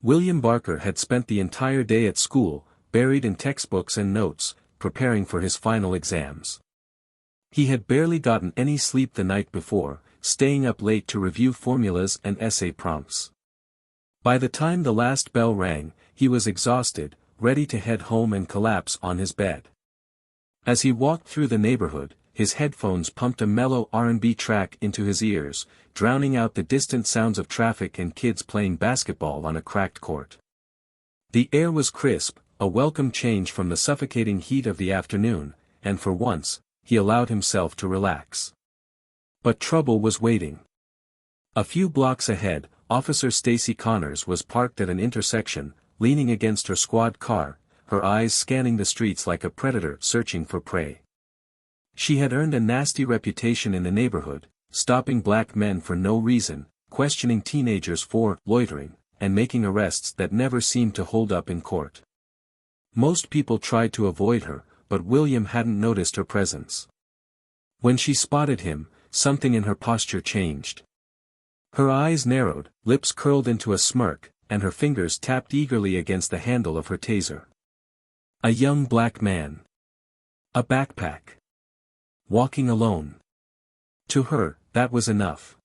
William Barker had spent the entire day at school, buried in textbooks and notes, preparing for his final exams. He had barely gotten any sleep the night before, staying up late to review formulas and essay prompts. By the time the last bell rang, he was exhausted, ready to head home and collapse on his bed. As he walked through the neighborhood, his headphones pumped a mellow R&B track into his ears, drowning out the distant sounds of traffic and kids playing basketball on a cracked court. The air was crisp, a welcome change from the suffocating heat of the afternoon, and for once, he allowed himself to relax. But trouble was waiting. A few blocks ahead, Officer Stacy Connors was parked at an intersection, leaning against her squad car, her eyes scanning the streets like a predator searching for prey. She had earned a nasty reputation in the neighborhood, stopping black men for no reason, questioning teenagers for loitering, and making arrests that never seemed to hold up in court. Most people tried to avoid her, but William hadn't noticed her presence. When she spotted him, something in her posture changed. Her eyes narrowed, lips curled into a smirk, and her fingers tapped eagerly against the handle of her taser. A young black man. A backpack. Walking alone. To her, that was enough.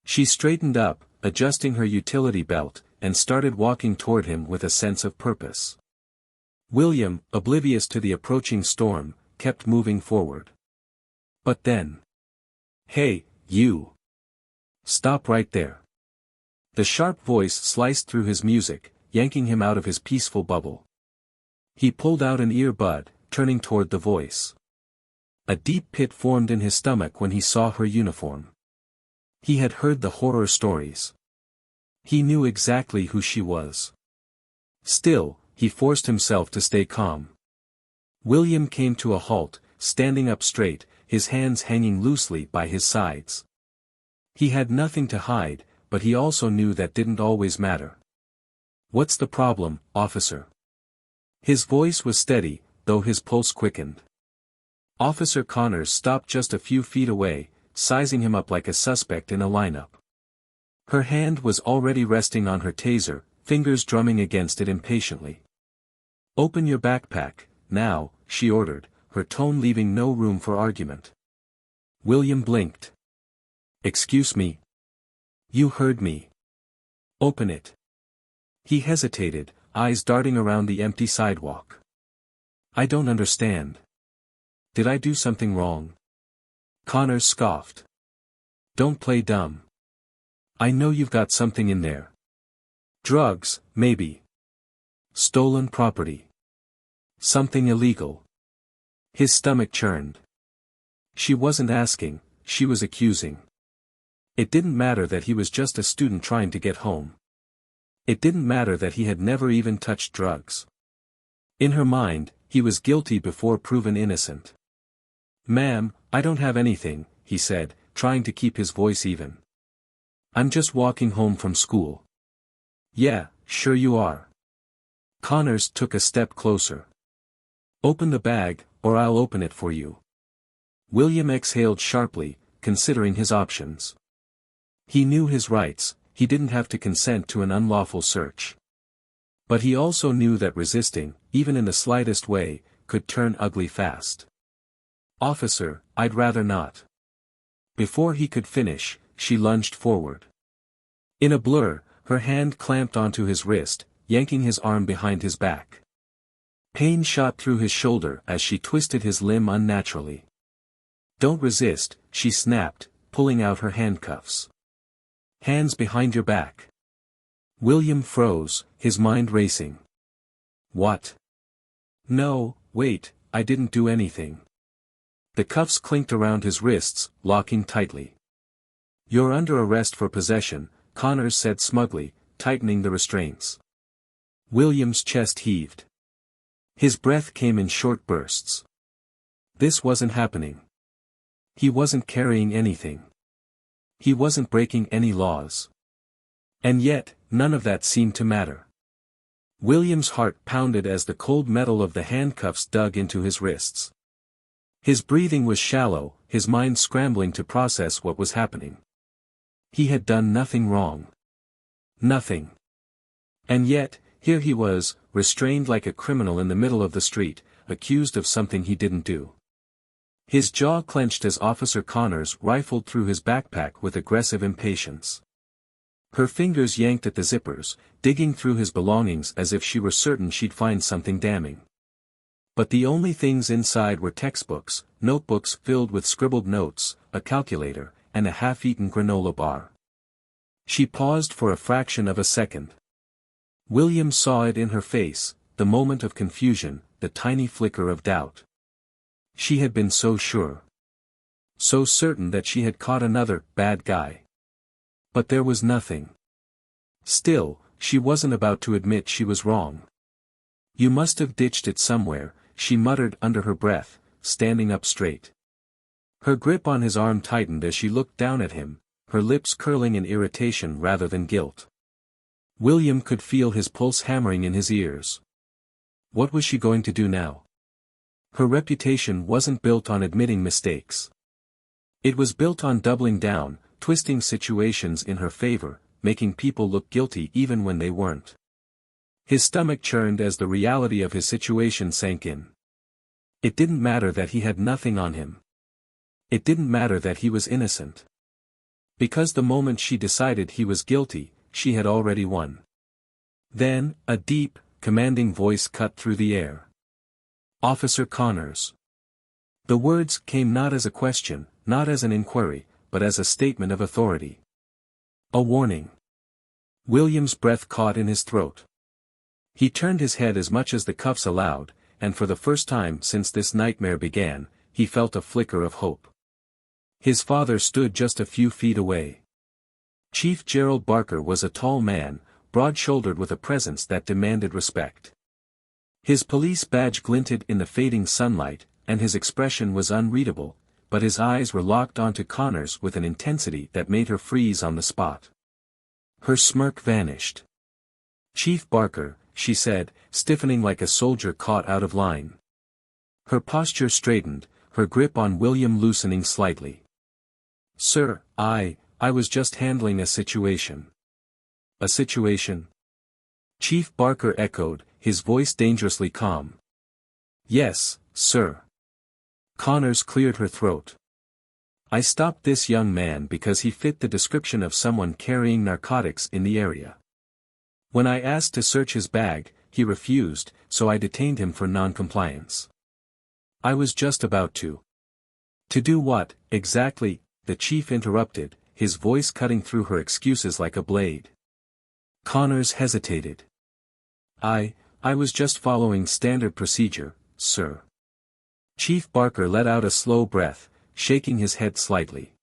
She straightened up, adjusting her utility belt, and started walking toward him with a sense of purpose. William, oblivious to the approaching storm, kept moving forward. But then. "Hey, you! Stop right there." The sharp voice sliced through his music, yanking him out of his peaceful bubble. He pulled out an earbud, turning toward the voice. A deep pit formed in his stomach when he saw her uniform. He had heard the horror stories. He knew exactly who she was. Still, he forced himself to stay calm. William came to a halt, standing up straight, his hands hanging loosely by his sides. He had nothing to hide, but he also knew that didn't always matter. "What's the problem, officer?" His voice was steady, though his pulse quickened. Officer Connors stopped just a few feet away, sizing him up like a suspect in a lineup. Her hand was already resting on her taser, fingers drumming against it impatiently. "Open your backpack, now," she ordered, her tone leaving no room for argument. William blinked. "Excuse me?" "You heard me. Open it." He hesitated, eyes darting around the empty sidewalk. "I don't understand. Did I do something wrong?" Connors scoffed. "Don't play dumb. I know you've got something in there. Drugs, maybe. Stolen property. Something illegal." His stomach churned. She wasn't asking, she was accusing. It didn't matter that he was just a student trying to get home. It didn't matter that he had never even touched drugs. In her mind, he was guilty before proven innocent. "Ma'am, I don't have anything," he said, trying to keep his voice even. "I'm just walking home from school." "Yeah, sure you are." Connors took a step closer. "Open the bag, or I'll open it for you." William exhaled sharply, considering his options. He knew his rights, he didn't have to consent to an unlawful search. But he also knew that resisting, even in the slightest way, could turn ugly fast. "Officer, I'd rather not." Before he could finish, she lunged forward. In a blur, her hand clamped onto his wrist, yanking his arm behind his back. Pain shot through his shoulder as she twisted his limb unnaturally. "Don't resist," she snapped, pulling out her handcuffs. "Hands behind your back." William froze, his mind racing. "What? No, wait, I didn't do anything." The cuffs clinked around his wrists, locking tightly. "You're under arrest for possession," Connors said smugly, tightening the restraints. William's chest heaved. His breath came in short bursts. This wasn't happening. He wasn't carrying anything. He wasn't breaking any laws. And yet, none of that seemed to matter. William's heart pounded as the cold metal of the handcuffs dug into his wrists. His breathing was shallow, his mind scrambling to process what was happening. He had done nothing wrong. Nothing. And yet, here he was, restrained like a criminal in the middle of the street, accused of something he didn't do. His jaw clenched as Officer Connors rifled through his backpack with aggressive impatience. Her fingers yanked at the zippers, digging through his belongings as if she were certain she'd find something damning. But the only things inside were textbooks, notebooks filled with scribbled notes, a calculator, and a half-eaten granola bar. She paused for a fraction of a second. William saw it in her face, the moment of confusion, the tiny flicker of doubt. She had been so sure. So certain that she had caught another bad guy. But there was nothing. Still, she wasn't about to admit she was wrong. You must have ditched it somewhere, she muttered under her breath, standing up straight. Her grip on his arm tightened as she looked down at him, her lips curling in irritation rather than guilt. William could feel his pulse hammering in his ears. What was she going to do now? Her reputation wasn't built on admitting mistakes. It was built on doubling down, twisting situations in her favor, making people look guilty even when they weren't. His stomach churned as the reality of his situation sank in. It didn't matter that he had nothing on him. It didn't matter that he was innocent. Because the moment she decided he was guilty, she had already won. Then, a deep, commanding voice cut through the air. Officer Connors. The words came not as a question, not as an inquiry, but as a statement of authority. A warning. William's breath caught in his throat. He turned his head as much as the cuffs allowed, and for the first time since this nightmare began, he felt a flicker of hope. His father stood just a few feet away. Chief Gerald Barker was a tall man, broad-shouldered with a presence that demanded respect. His police badge glinted in the fading sunlight, and his expression was unreadable, but his eyes were locked onto Connors with an intensity that made her freeze on the spot. Her smirk vanished. "Chief Barker," she said, stiffening like a soldier caught out of line. Her posture straightened, her grip on William loosening slightly. "Sir, I was just handling a situation." "A situation?" Chief Barker echoed, his voice dangerously calm. "Yes, sir." Connors cleared her throat. "I stopped this young man because he fit the description of someone carrying narcotics in the area. When I asked to search his bag, he refused, so I detained him for non-compliance." "I was just about to." "To do what, exactly?" the chief interrupted, his voice cutting through her excuses like a blade. Connors hesitated. I was just following standard procedure, sir." Chief Barker let out a slow breath, shaking his head slightly.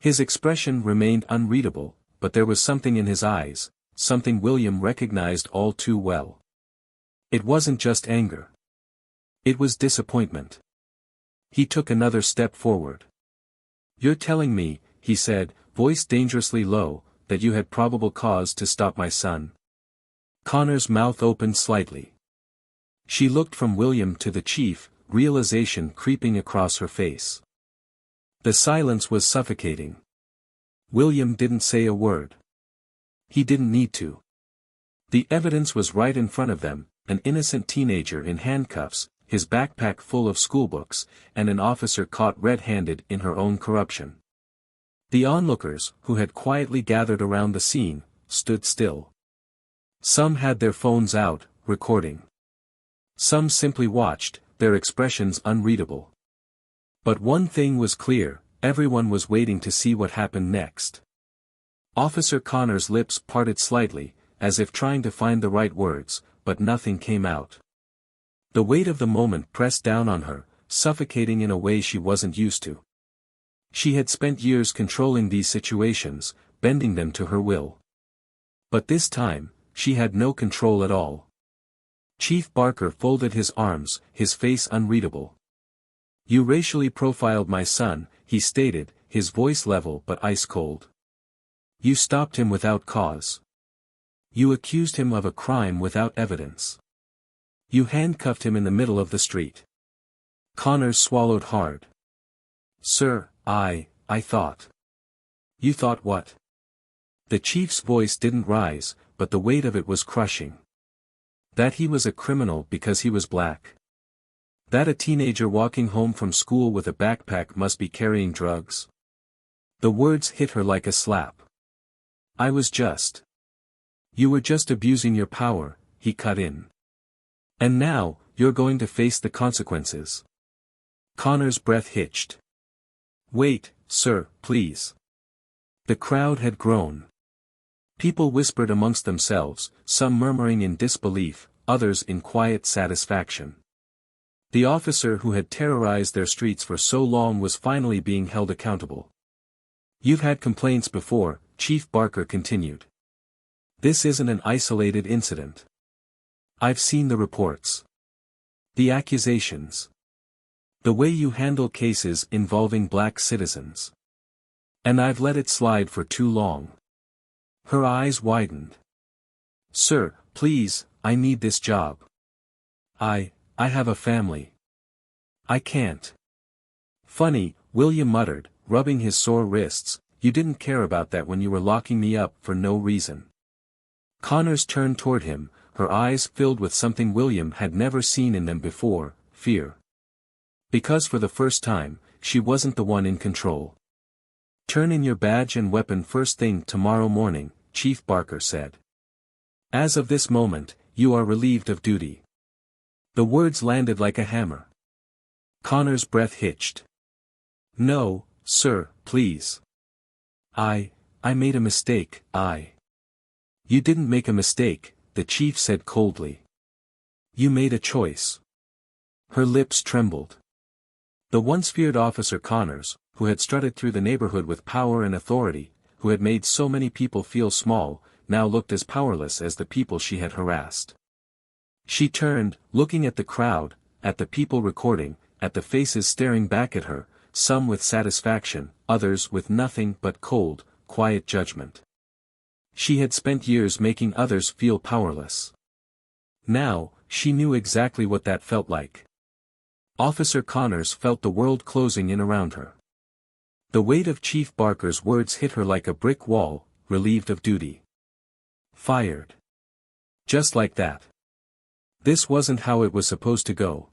His expression remained unreadable, but there was something in his eyes, something William recognized all too well. It wasn't just anger. It was disappointment. He took another step forward. "You're telling me," he said, voice dangerously low, "that you had probable cause to stop my son?" Connor's mouth opened slightly. She looked from William to the chief, realization creeping across her face. The silence was suffocating. William didn't say a word. He didn't need to. The evidence was right in front of them, an innocent teenager in handcuffs, his backpack full of schoolbooks, and an officer caught red-handed in her own corruption. The onlookers, who had quietly gathered around the scene, stood still. Some had their phones out, recording. Some simply watched, their expressions unreadable. But one thing was clear, everyone was waiting to see what happened next. Officer Connor's lips parted slightly, as if trying to find the right words, but nothing came out. The weight of the moment pressed down on her, suffocating in a way she wasn't used to. She had spent years controlling these situations, bending them to her will. But this time, she had no control at all. Chief Barker folded his arms, his face unreadable. "You racially profiled my son," he stated, his voice level but ice-cold. "You stopped him without cause. You accused him of a crime without evidence. You handcuffed him in the middle of the street." Connors swallowed hard. "Sir, I thought." "You thought what?" The chief's voice didn't rise, but the weight of it was crushing. That he was a criminal because he was black. That a teenager walking home from school with a backpack must be carrying drugs. The words hit her like a slap. I was just. You were just abusing your power, he cut in. And now, you're going to face the consequences. Connor's breath hitched. Wait, sir, please. The crowd had grown. People whispered amongst themselves, some murmuring in disbelief, others in quiet satisfaction. The officer who had terrorized their streets for so long was finally being held accountable. You've had complaints before, Chief Barker continued. This isn't an isolated incident. I've seen the reports. The accusations. The way you handle cases involving black citizens. And I've let it slide for too long. Her eyes widened. Sir, please, I need this job. I have a family. I can't. Funny, William muttered, rubbing his sore wrists, you didn't care about that when you were locking me up for no reason. Connors turned toward him, her eyes filled with something William had never seen in them before, fear. Because for the first time, she wasn't the one in control. Turn in your badge and weapon first thing tomorrow morning, Chief Barker said. As of this moment, you are relieved of duty. The words landed like a hammer. Connor's breath hitched. No, sir, please. I made a mistake, You didn't make a mistake, the chief said coldly. You made a choice. Her lips trembled. The once feared officer Connors, who had strutted through the neighborhood with power and authority, who had made so many people feel small, now looked as powerless as the people she had harassed. She turned, looking at the crowd, at the people recording, at the faces staring back at her, some with satisfaction, others with nothing but cold, quiet judgment. She had spent years making others feel powerless. Now, she knew exactly what that felt like. Officer Connors felt the world closing in around her. The weight of Chief Barker's words hit her like a brick wall, relieved of duty. Fired. Just like that. This wasn't how it was supposed to go.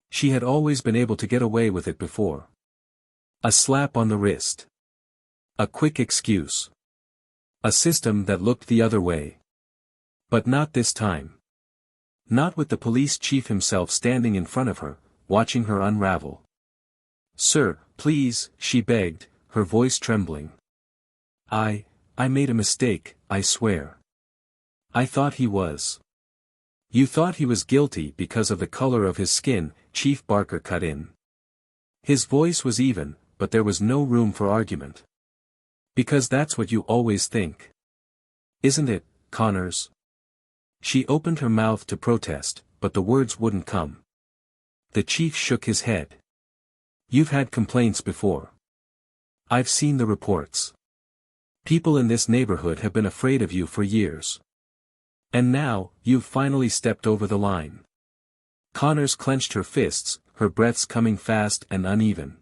She had always been able to get away with it before. A slap on the wrist. A quick excuse. A system that looked the other way. But not this time. Not with the police chief himself standing in front of her, watching her unravel. Sir, please, she begged, her voice trembling. I made a mistake, I swear. I thought he was. You thought he was guilty because of the color of his skin, Chief Barker cut in. His voice was even, but there was no room for argument. Because that's what you always think. Isn't it, Connors? She opened her mouth to protest, but the words wouldn't come. The chief shook his head. You've had complaints before. I've seen the reports. People in this neighborhood have been afraid of you for years. And now, you've finally stepped over the line. Connors clenched her fists, her breaths coming fast and uneven.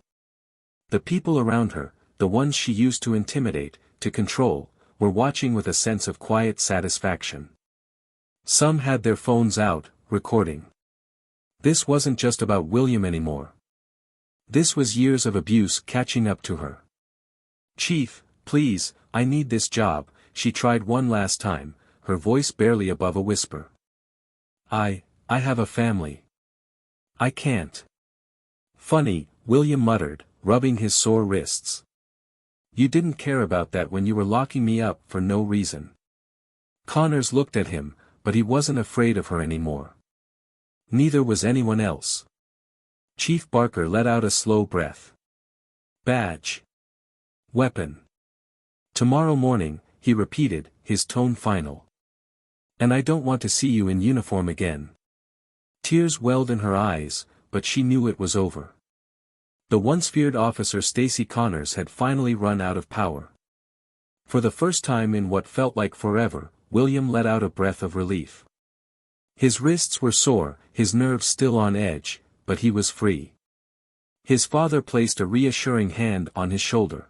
The people around her, the ones she used to intimidate, to control, were watching with a sense of quiet satisfaction. Some had their phones out, recording. This wasn't just about William anymore. This was years of abuse catching up to her. Chief, please, I need this job, she tried one last time, her voice barely above a whisper. I have a family. I can't. Funny, William muttered, rubbing his sore wrists. You didn't care about that when you were locking me up for no reason. Connors looked at him, but he wasn't afraid of her anymore. Neither was anyone else. Chief Barker let out a slow breath. Badge. Weapon. Tomorrow morning, he repeated, his tone final. And I don't want to see you in uniform again. Tears welled in her eyes, but she knew it was over. The once feared officer Stacy Connors had finally run out of power. For the first time in what felt like forever, William let out a breath of relief. His wrists were sore, his nerves still on edge, but he was free. His father placed a reassuring hand on his shoulder.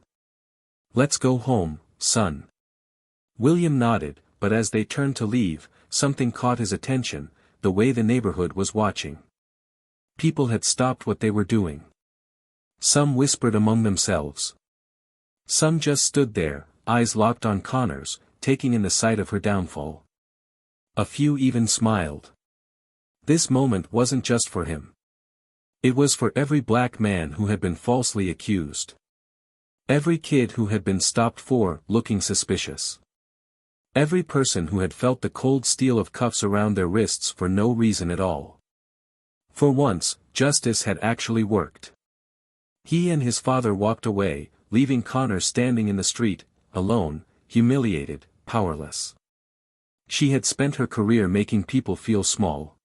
Let's go home, son. William nodded, but as they turned to leave, something caught his attention, the way the neighborhood was watching. People had stopped what they were doing. Some whispered among themselves. Some just stood there, eyes locked on Connor's, taking in the sight of her downfall. A few even smiled. This moment wasn't just for him. It was for every black man who had been falsely accused. Every kid who had been stopped for looking suspicious. Every person who had felt the cold steel of cuffs around their wrists for no reason at all. For once, justice had actually worked. He and his father walked away, leaving Connor standing in the street, alone, humiliated, powerless. She had spent her career making people feel small.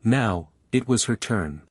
Now, it was her turn.